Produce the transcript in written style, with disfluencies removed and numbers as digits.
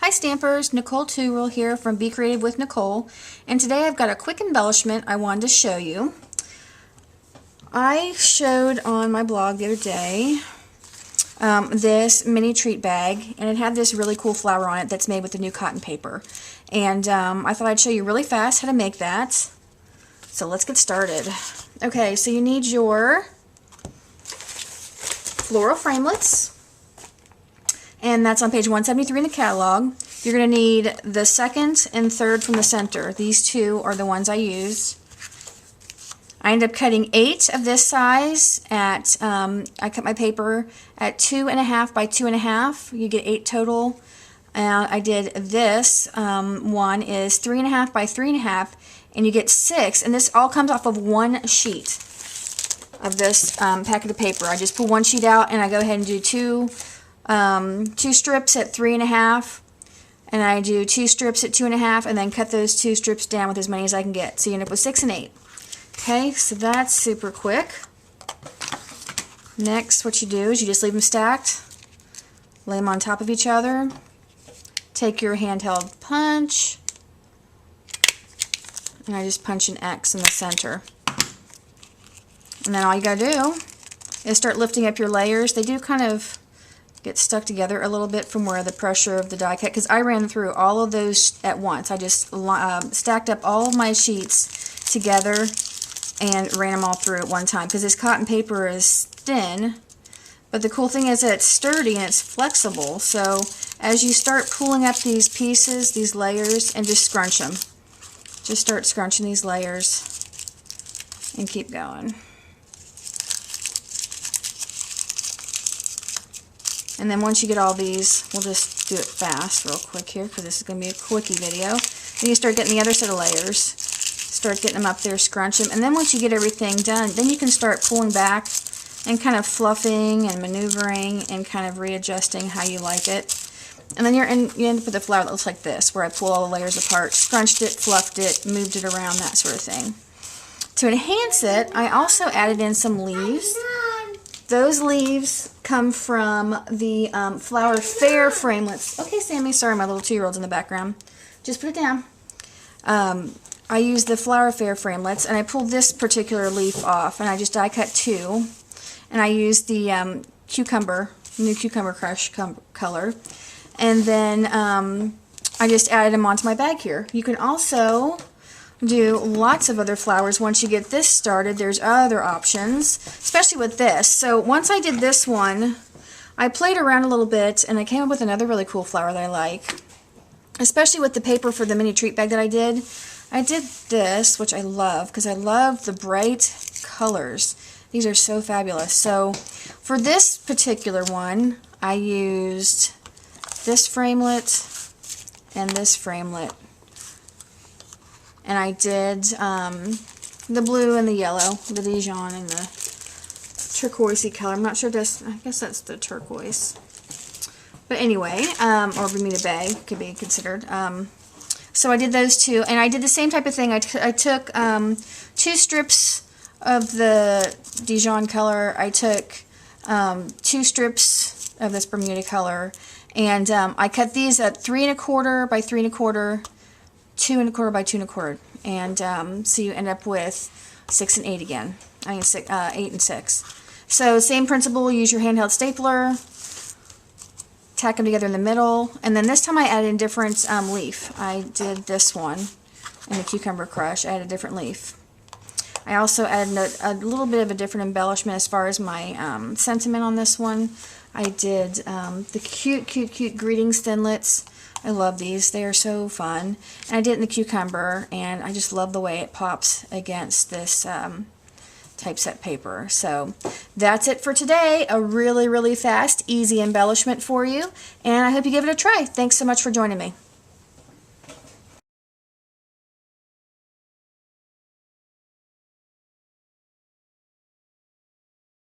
Hi Stampers, Nicole Toorel here from Be Creative with Nicole, and today I've got a quick embellishment I wanted to show you. I showed on my blog the other day this mini treat bag, and it had this really cool flower on it that's made with the new cotton paper, and I thought I'd show you really fast how to make that. So let's get started. Okay, so you need your floral framelits, and that's on page 173 in the catalog. You're going to need the second and third from the center. These two are the ones I used. I ended up cutting 8 of this size at, I cut my paper at 2.5 by 2.5. You get 8 total. And I did this one is 3.5 by 3.5, and you get 6. And this all comes off of one sheet of this packet of paper. I just pull one sheet out, and I go ahead and do two strips at 3.5, and I do 2 strips at 2.5, and then cut those 2 strips down with as many as I can get. So you end up with 6 and 8. Okay, so that's super quick. Next, what you do is you just leave them stacked, lay them on top of each other, take your handheld punch, and I just punch an X in the center. And then all you gotta do is start lifting up your layers. They do kind of get stuck together a little bit from where the pressure of the die cut, because I ran through all of those at once. I just stacked up all of my sheets together and ran them all through at one time, because this cotton paper is thin, but the cool thing is that it's sturdy and it's flexible. So as you start pulling up these pieces, these layers, and just scrunch them. Just start scrunching these layers and keep going. And then once you get all these, we'll just do it fast real quick here, because this is going to be a quickie video. Then you start getting the other set of layers. Start getting them up there, scrunch them. And then once you get everything done, then you can start pulling back and kind of fluffing and maneuvering and kind of readjusting how you like it. And then you end up with a flower that looks like this, where I pull all the layers apart, scrunched it, fluffed it, moved it around, that sort of thing. To enhance it, I also added in some leaves. Those leaves come from the Flower Fair framelits. Okay, Sammy, sorry, my little 2-year-old's in the background. Just put it down. I used the Flower Fair framelits, and I pulled this particular leaf off, and I just die cut 2. And I used the new Cucumber Crush color. And then I just added them onto my bag here. You can also do lots of other flowers. Once you get this started, there's other options, especially with this. So once I did this one, I played around a little bit, and I came up with another really cool flower that I like, especially with the paper for the mini treat bag that I did. I did this, which I love, because I love the bright colors. These are so fabulous. So for this particular one, I used this framelit and this framelit. And I did the blue and the yellow, the Dijon and the turquoisey color. I'm not sure if I guess that's the turquoise. But anyway, or Bermuda Bay could be considered. So I did those two, and I did the same type of thing. I took 2 strips of the Dijon color. I took 2 strips of this Bermuda color, and I cut these at 3.25 by 3.25, 2.25 by 2.25, and so you end up with 6 and 8 again. I mean 8 and 6. So same principle. Use your handheld stapler, tack them together in the middle, and then this time I added a different leaf. I did this one in the Cucumber Crush. I added a different leaf. I also added a little bit of a different embellishment as far as my sentiment on this one. I did the cute greetings thinlits. I love these. They are so fun. And I did it in the cucumber, and I just love the way it pops against this typeset paper. So that's it for today. A really, really fast, easy embellishment for you, and I hope you give it a try. Thanks so much for joining me.